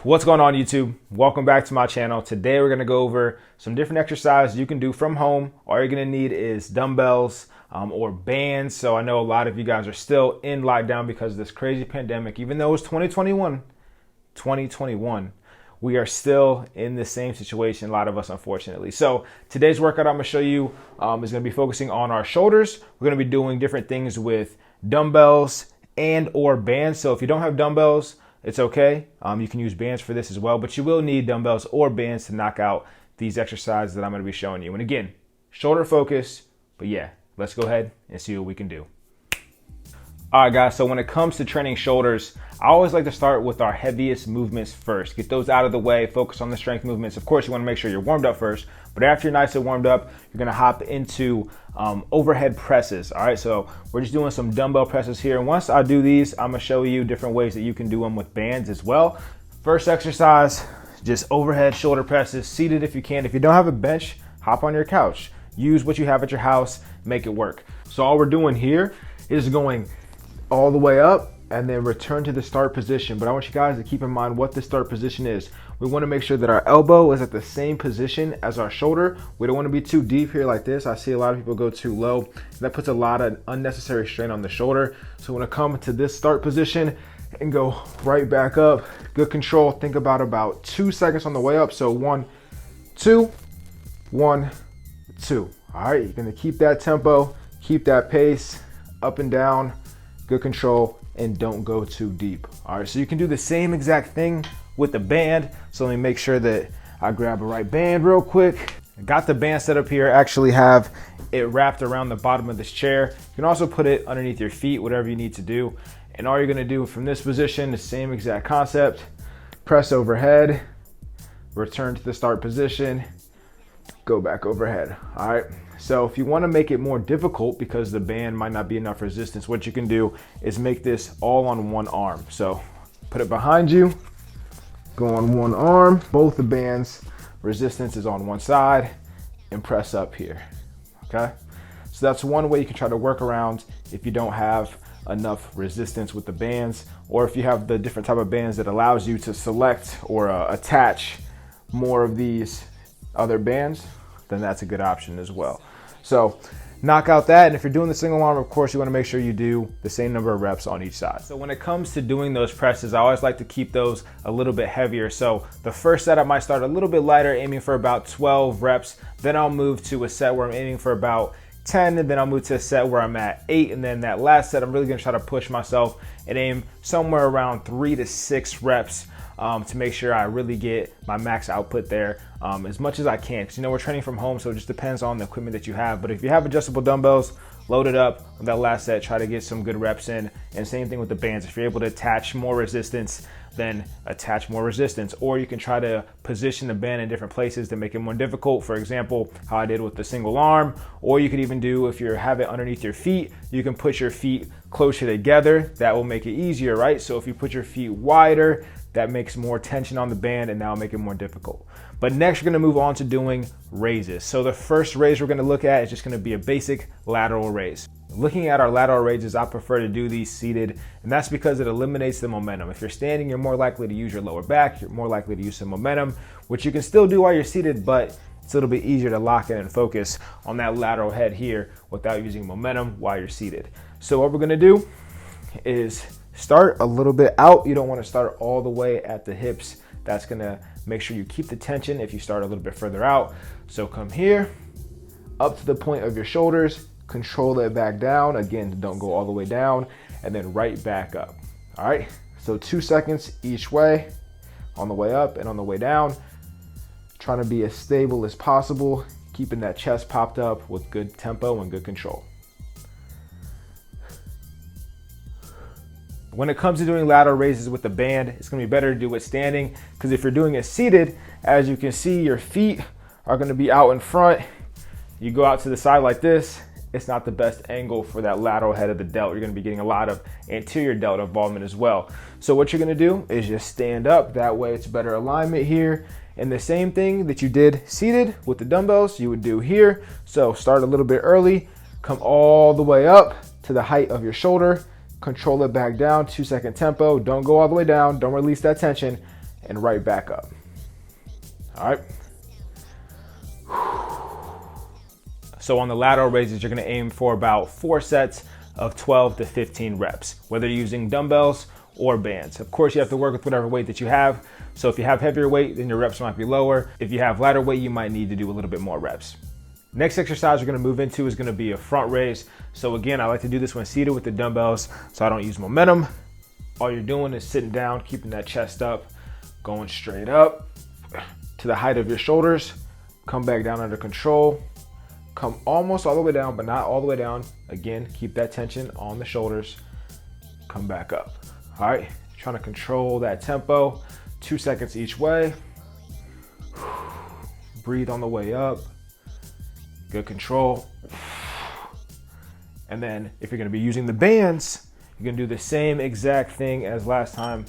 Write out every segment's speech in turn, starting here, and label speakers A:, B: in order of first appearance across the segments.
A: What's going on, YouTube? Welcome back to my channel. Today we're going to go over some different exercises you can do from home. All you're going to need is dumbbells or bands. So I know a lot of you guys are still in lockdown because of this crazy pandemic. Even though it's 2021, we are still in the same situation, a lot of us, unfortunately. So today's workout I'm going to show you is going to be focusing on our shoulders. We're going to be doing different things with dumbbells and or bands. So if you don't have dumbbells, it's okay. You can use bands for this as well, but you will need dumbbells or bands to knock out these exercises that I'm going to be showing you. And again, shoulder focus, but yeah, let's go ahead and see what we can do. All right, guys, so when it comes to training shoulders, I always like to start with our heaviest movements first. Get those out of the way, focus on the strength movements. Of course, you want to make sure you're warmed up first, but after you're nice and warmed up, you're going to hop into overhead presses. All right, so we're just doing some dumbbell presses here. And once I do these, I'm going to show you different ways that you can do them with bands as well. First exercise, just overhead shoulder presses, seated if you can. If you don't have a bench, hop on your couch. Use what you have at your house, make it work. So all we're doing here is going all the way up and then return to the start position. But I want you guys to keep in mind what the start position is. We want to make sure that our elbow is at the same position as our shoulder. We don't want to be too deep here like this. I see a lot of people go too low. That puts a lot of unnecessary strain on the shoulder. So when I come to this start position and go right back up, good control. Think about 2 seconds on the way up. So 1, 2, 1, 2. All right, you're going to keep that tempo, keep that pace, up and down, good control, and don't go too deep. All right, so you can do the same exact thing with the band. So let me make sure that I grab a right band real quick. I got the band set up here. I actually have it wrapped around the bottom of this chair. You can also put it underneath your feet, whatever you need to do. And all you're gonna do from this position, the same exact concept, press overhead, return to the start position, go back overhead. All right, so if you want to make it more difficult because the band might not be enough resistance, what you can do is make this all on one arm. So put it behind you, go on one arm, both the bands resistance is on one side, and press up here. Okay, so that's one way you can try to work around if you don't have enough resistance with the bands, or if you have the different type of bands that allows you to select or attach more of these other bands, then that's a good option as well. So knock out that, and if you're doing the single arm, of course, you want to make sure you do the same number of reps on each side. So when it comes to doing those presses, I always like to keep those a little bit heavier. So the first set I might start a little bit lighter, aiming for about 12 reps. Then I'll move to a set where I'm aiming for about 10, and then I'll move to a set where I'm at 8, and then that last set I'm really going to try to push myself and aim somewhere around 3 to 6 reps to make sure I really get my max output there as much as I can, because we're training from home, so it just depends on the equipment that you have. But if you have adjustable dumbbells, load it up with that last set, try to get some good reps in. And same thing with the bands. If you're able to attach more resistance, then attach more resistance, or you can try to position the band in different places to make it more difficult. For example, how I did with the single arm, or you could even do, if you have it underneath your feet, you can put your feet closer together. That will make it easier, right? So if you put your feet wider, that makes more tension on the band, and that'll make it more difficult. But next, we're gonna move on to doing raises. So the first raise we're gonna look at is just gonna be a basic lateral raise. Looking at our lateral raises, I prefer to do these seated, and that's because it eliminates the momentum. If you're standing, you're more likely to use your lower back, you're more likely to use some momentum, which you can still do while you're seated, but it's a little bit easier to lock in and focus on that lateral head here without using momentum while you're seated. So what we're gonna do is start a little bit out. You don't want to start all the way at the hips. That's gonna make sure you keep the tension if you start a little bit further out. So come here, up to the point of your shoulders, control it back down. Again, don't go all the way down, and then right back up. All right, so 2 seconds each way, on the way up and on the way down. Trying to be as stable as possible, keeping that chest popped up with good tempo and good control. When it comes to doing lateral raises with the band, it's gonna be better to do it standing, because if you're doing it seated, as you can see, your feet are gonna be out in front. You go out to the side like this, it's not the best angle for that lateral head of the delt. You're gonna be getting a lot of anterior delt involvement as well. So what you're gonna do is just stand up. That way it's better alignment here. And the same thing that you did seated with the dumbbells, you would do here. So start a little bit early, come all the way up to the height of your shoulder, control it back down, 2 second tempo. Don't go all the way down, don't release that tension, and right back up. All right. So on the lateral raises, you're gonna aim for about 4 sets of 12 to 15 reps, whether you're using dumbbells or bands. Of course, you have to work with whatever weight that you have. So if you have heavier weight, then your reps might be lower. If you have lighter weight, you might need to do a little bit more reps. Next exercise we're gonna move into is gonna be a front raise. So again, I like to do this when seated with the dumbbells so I don't use momentum. All you're doing is sitting down, keeping that chest up, going straight up to the height of your shoulders, come back down under control, come almost all the way down, but not all the way down. Again, keep that tension on the shoulders, come back up. All right, trying to control that tempo, 2 seconds each way. Breathe on the way up, good control. And then if you're gonna be using the bands, you're gonna do the same exact thing as last time,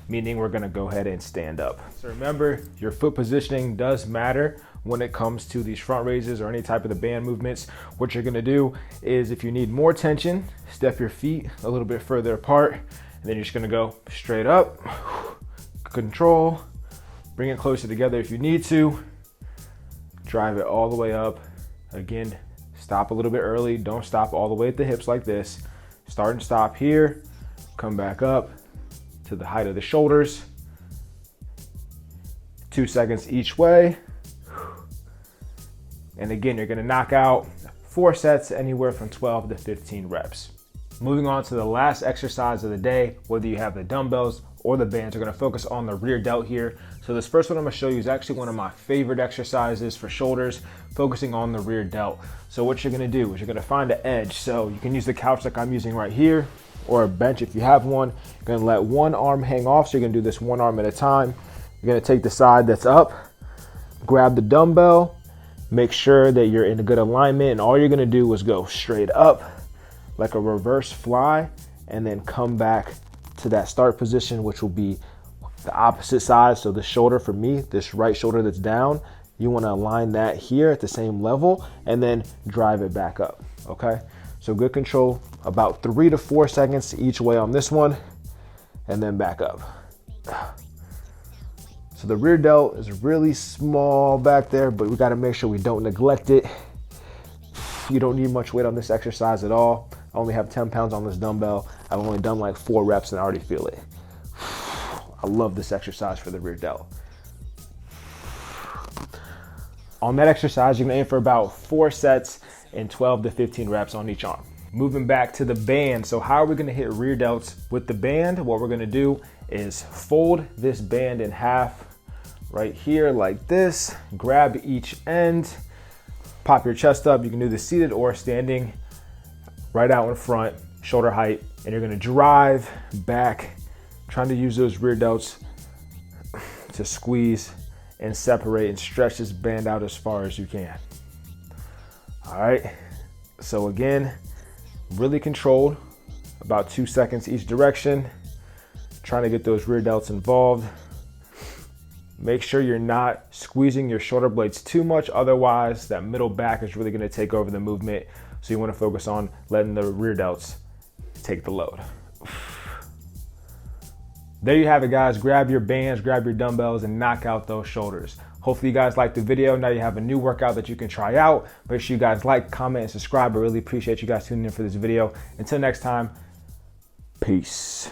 A: meaning we're gonna go ahead and stand up. So remember, your foot positioning does matter when it comes to these front raises or any type of the band movements. What you're gonna do is if you need more tension, step your feet a little bit further apart, and then you're just gonna go straight up, control, bring it closer together if you need to, drive it all the way up. Again, stop a little bit early, don't stop all the way at the hips like this. Start and stop here, come back up to the height of the shoulders. 2 seconds each way. And again, you're gonna knock out 4 sets, anywhere from 12 to 15 reps. Moving on to the last exercise of the day, whether you have the dumbbells or the bands, we're gonna focus on the rear delt here. So this first one I'm gonna show you is actually one of my favorite exercises for shoulders, focusing on the rear delt. So what you're gonna do is you're gonna find an edge. So you can use the couch like I'm using right here, or a bench if you have one. You're gonna let one arm hang off, so you're gonna do this one arm at a time. You're gonna take the side that's up, grab the dumbbell, make sure that you're in a good alignment, and all you're gonna do is go straight up like a reverse fly, and then come back to that start position, which will be the opposite side. So the shoulder for me, this right shoulder that's down, you wanna align that here at the same level and then drive it back up, okay? So good control, about 3 to 4 seconds each way on this one, and then back up. So the rear delt is really small back there, but we gotta make sure we don't neglect it. You don't need much weight on this exercise at all. I only have 10 pounds on this dumbbell. I've only done like 4 reps and I already feel it. I love this exercise for the rear delt. On that exercise, you're gonna aim for about 4 sets and 12 to 15 reps on each arm. Moving back to the band. So how are we gonna hit rear delts with the band? What we're gonna do is fold this band in half right here like this, grab each end, pop your chest up. You can do this seated or standing, right out in front, shoulder height, and you're gonna drive back, trying to use those rear delts to squeeze and separate and stretch this band out as far as you can. All right, so again, really controlled, about 2 seconds each direction, trying to get those rear delts involved. Make sure you're not squeezing your shoulder blades too much, otherwise that middle back is really gonna take over the movement. So you wanna focus on letting the rear delts take the load. There you have it, guys. Grab your bands, grab your dumbbells, and knock out those shoulders. Hopefully you guys liked the video. Now you have a new workout that you can try out. Make sure you guys like, comment, and subscribe. I really appreciate you guys tuning in for this video. Until next time, peace.